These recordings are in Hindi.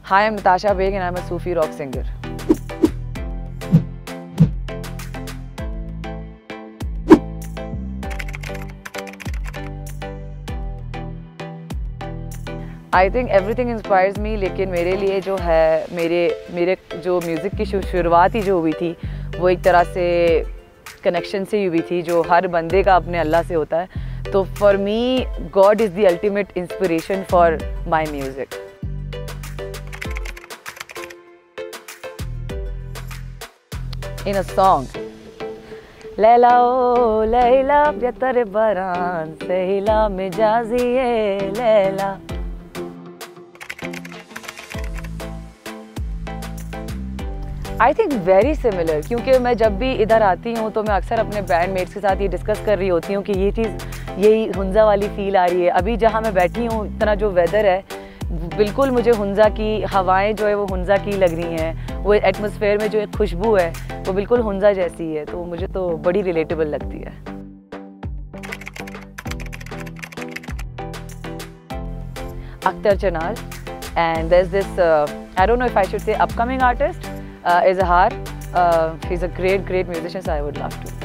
Hi, I'm Natasha Beg and I'm a Sufi rock singer. I think everything inspires me, लेकिन मेरे लिए जो है मेरे जो म्यूज़िक की शुरुआत ही जो हुई थी वो एक तरह से कनेक्शन से हुई थी जो हर बंदे का अपने अल्लाह से होता है. तो for me God is the ultimate inspiration for my music. In a song, Laila oh Laila प्यतर बरान सहिला मिजाजिए Laila. I think very similar, क्योंकि मैं जब भी इधर आती हूँ तो मैं अक्सर अपने बैंडमेट्स के साथ ये डिस्कस कर रही होती हूँ कि ये चीज़ यही हुंजा वाली फ़ील आ रही है. अभी जहाँ मैं बैठी हूँ इतना जो वेदर है बिल्कुल मुझे हुंजा की हवाएं जो है वो हुंजा की लग रही हैं. वो एटमॉस्फेयर में जो एक खुशबू है वो बिल्कुल हुंजा जैसी है, तो मुझे तो बड़ी रिलेटेबल लगती है. Akhtar चनाल and there's this I don't know if I should say upcoming artist Izhar. He's a great musician, so I would love to.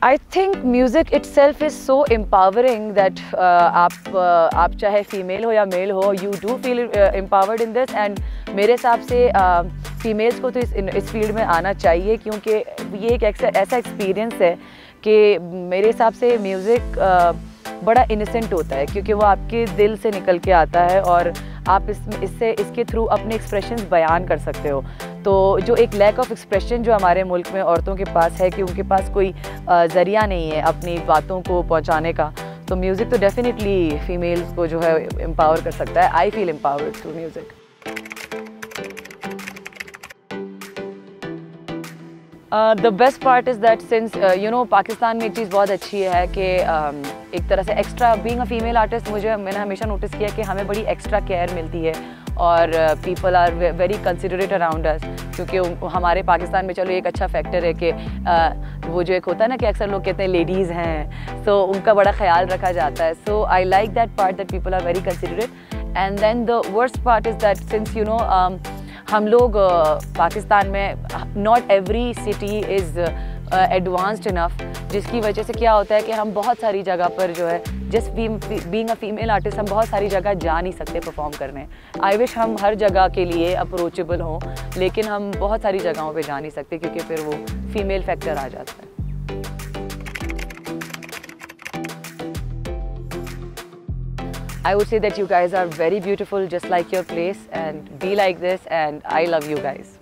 I think music itself is so empowering that आप चाहे फीमेल हो या मेल हो, you do feel empowered in this. and मेरे हिसाब से फीमेल्स को तो इस फील्ड में आना चाहिए, क्योंकि ये एक ऐसा एक्सपीरियंस है कि मेरे हिसाब से म्यूज़िक बड़ा इनोसेंट होता है, क्योंकि वो आपके दिल से निकल के आता है और आप इसके थ्रू अपने एक्सप्रेशंस बयान कर सकते हो. तो जो एक लैक ऑफ एक्सप्रेशन जो हमारे मुल्क में औरतों के पास है कि उनके पास कोई ज़रिया नहीं है अपनी बातों को पहुंचाने का, तो म्यूज़िक तो डेफिनेटली फीमेल्स को जो है एम्पावर कर सकता है. I feel empowered through music. The best part is that since you no Pakistan में एक चीज़ बहुत अच्छी है कि एक तरह से extra being a female artist मैंने हमेशा नोटिस किया कि हमें बड़ी एक्स्ट्रा केयर मिलती है और people are very considerate around us, क्योंकि हमारे पाकिस्तान में चलो एक अच्छा फैक्टर है कि वो जो एक होता है ना कि अक्सर लोग कहते हैं लेडीज़ हैं, तो उनका बड़ा ख्याल रखा जाता है. So I like that part that people are very considerate. And then the worst part is that since you know हम लोग पाकिस्तान में not every city is advanced enough, जिसकी वजह से क्या होता है कि हम बहुत सारी जगह पर जो है just being a female artist हम बहुत सारी जगह जा नहीं सकते परफॉर्म करने. आई विश हम हर जगह के लिए अप्रोचेबल हों, लेकिन हम बहुत सारी जगहों पे जा नहीं सकते क्योंकि फिर वो फीमेल फैक्टर आ जाता है. I would say that you guys are very beautiful, just like your place, and be like this, and I love you guys.